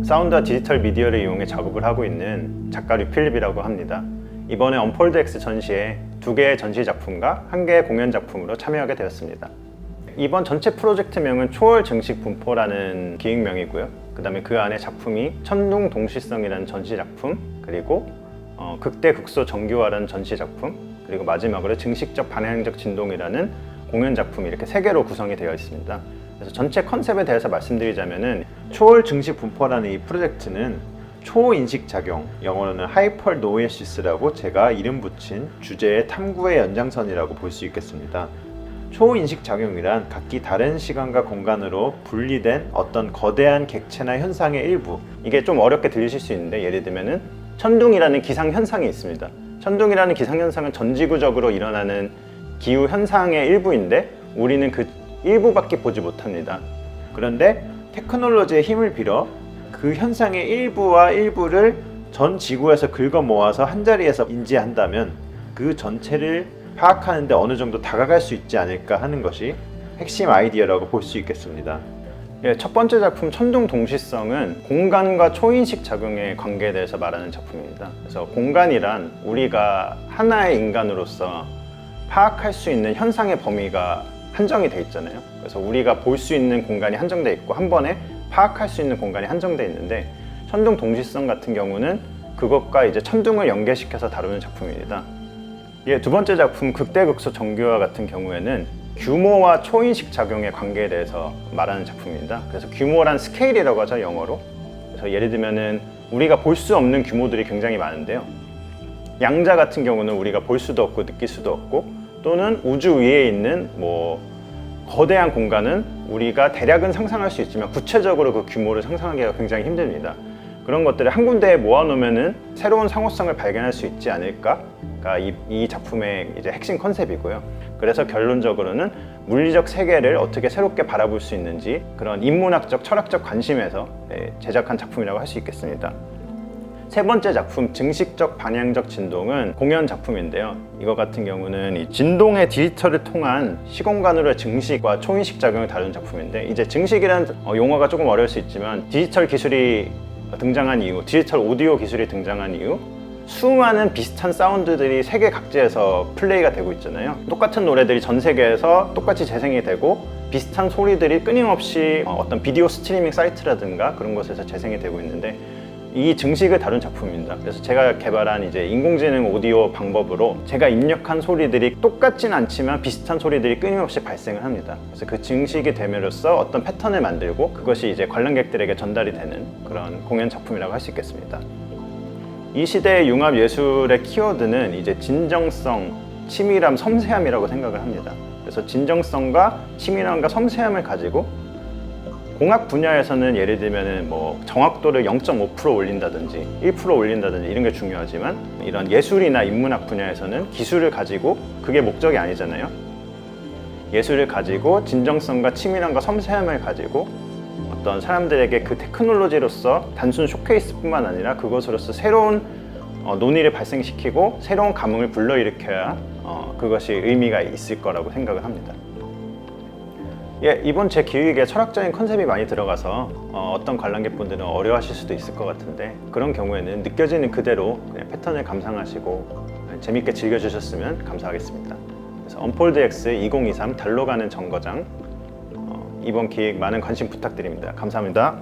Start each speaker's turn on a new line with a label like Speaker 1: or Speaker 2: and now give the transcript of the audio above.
Speaker 1: 사운드와 디지털 미디어를 이용해 작업을 하고 있는 작가 류필립이라고 합니다. 이번에 언폴드 X 전시에 2개의 전시 작품과 1개의 공연 작품으로 참여하게 되었습니다. 이번 전체 프로젝트명은 초월 증식 분포라는 기획명이고요. 그 다음에 그 안에 작품이 천둥 동시성이라는 전시 작품, 그리고 극대 극소 정교화라는 전시 작품, 그리고 마지막으로 증식적 반향적 진동이라는 공연 작품, 이렇게 3개로 구성이 되어 있습니다. 그래서 전체 컨셉에 대해서 말씀드리자면은
Speaker 2: 초월 증식 분포라는 이 프로젝트는 초인식 작용, 영어로는 하이퍼노에시스라고 제가 이름 붙인 주제의 탐구의 연장선이라고 볼 수 있겠습니다. 초인식 작용이란 각기 다른 시간과 공간으로 분리된 어떤 거대한 객체나 현상의 일부,
Speaker 1: 이게 좀 어렵게 들리실 수 있는데, 예를 들면은 천둥이라는 기상 현상이 있습니다. 천둥이라는 기상 현상은 전지구적으로 일어나는 기후 현상의 일부인데 우리는 그 일부밖에 보지 못합니다.
Speaker 2: 그런데 테크놀로지의 힘을 빌어 그 현상의 일부와 일부를 전 지구에서 긁어 모아서 한자리에서 인지한다면 그 전체를 파악하는데 어느 정도 다가갈 수 있지 않을까 하는 것이 핵심 아이디어라고 볼 수 있겠습니다.
Speaker 1: 첫 번째 작품 천둥 동시성은 공간과 초인식 작용의 관계에 대해서 말하는 작품입니다. 그래서 공간이란 우리가 하나의 인간으로서 파악할 수 있는 현상의 범위가 한정이 돼 있잖아요. 그래서 우리가 볼 수 있는 공간이 한정돼 있고 한 번에 파악할 수 있는 공간이 한정돼 있는데, 천둥 동시성 같은 경우는 그것과 이제 천둥을 연계시켜서 다루는 작품입니다. 두 번째 작품 극대 극소 정교화 같은 경우에는 규모와 초인식 작용의 관계에 대해서 말하는 작품입니다. 그래서 규모란 스케일이라고 하죠, 영어로. 그래서 예를 들면은 우리가 볼 수 없는 규모들이 굉장히 많은데요. 양자 같은 경우는 우리가 볼 수도 없고 느낄 수도 없고, 또는 우주 위에 있는 거대한 공간은 우리가 대략은 상상할 수 있지만 구체적으로 그 규모를 상상하기가 굉장히 힘듭니다. 그런 것들을 한 군데에 모아놓으면은 새로운 상호성을 발견할 수 있지 않을까가 이 작품의 이제 핵심 컨셉이고요. 그래서 결론적으로는 물리적 세계를 어떻게 새롭게 바라볼 수 있는지, 그런 인문학적, 철학적 관심에서 제작한 작품이라고 할 수 있겠습니다. 세 번째 작품 증식적 반향적 진동은 공연 작품인데요. 이거 같은 경우는 이 진동의 디지털을 통한 시공간으로의 증식과 초인식 작용을 다루는 작품인데, 이제 증식이라는 용어가 조금 어려울 수 있지만 디지털 기술이 등장한 이후, 디지털 오디오 기술이 등장한 이후 수많은 비슷한 사운드들이 세계 각지에서 플레이가 되고 있잖아요. 똑같은 노래들이 전 세계에서 똑같이 재생이 되고 비슷한 소리들이 끊임없이 어떤 비디오 스트리밍 사이트라든가 그런 곳에서 재생이 되고 있는데, 이 증식을 다룬 작품입니다. 그래서 제가 개발한 이제 인공지능 오디오 방법으로 제가 입력한 소리들이 똑같진 않지만 비슷한 소리들이 끊임없이 발생을 합니다. 그래서 그 증식이 됨으로써 어떤 패턴을 만들고 그것이 이제 관람객들에게 전달이 되는 그런 공연 작품이라고 할 수 있겠습니다. 이 시대의 융합 예술의 키워드는 이제 진정성, 치밀함, 섬세함이라고 생각을 합니다. 그래서 진정성과 치밀함과 섬세함을 가지고 공학 분야에서는 예를 들면 정확도를 0.5% 올린다든지 1% 올린다든지 이런 게 중요하지만, 이런 예술이나 인문학 분야에서는 기술을 가지고, 그게 목적이 아니잖아요. 예술을 가지고 진정성과 치밀함과 섬세함을 가지고 어떤 사람들에게 그 테크놀로지로서 단순 쇼케이스뿐만 아니라 그것으로서 새로운 논의를 발생시키고 새로운 감흥을 불러일으켜야 그것이 의미가 있을 거라고 생각을 합니다. 이번 제 기획에 철학적인 컨셉이 많이 들어가서 어떤 관람객분들은 어려워하실 수도 있을 것 같은데, 그런 경우에는 느껴지는 그대로 그냥 패턴을 감상하시고 재밌게 즐겨주셨으면 감사하겠습니다. 그래서 언폴드 X 2023 달로 가는 정거장, 이번 기획 많은 관심 부탁드립니다. 감사합니다.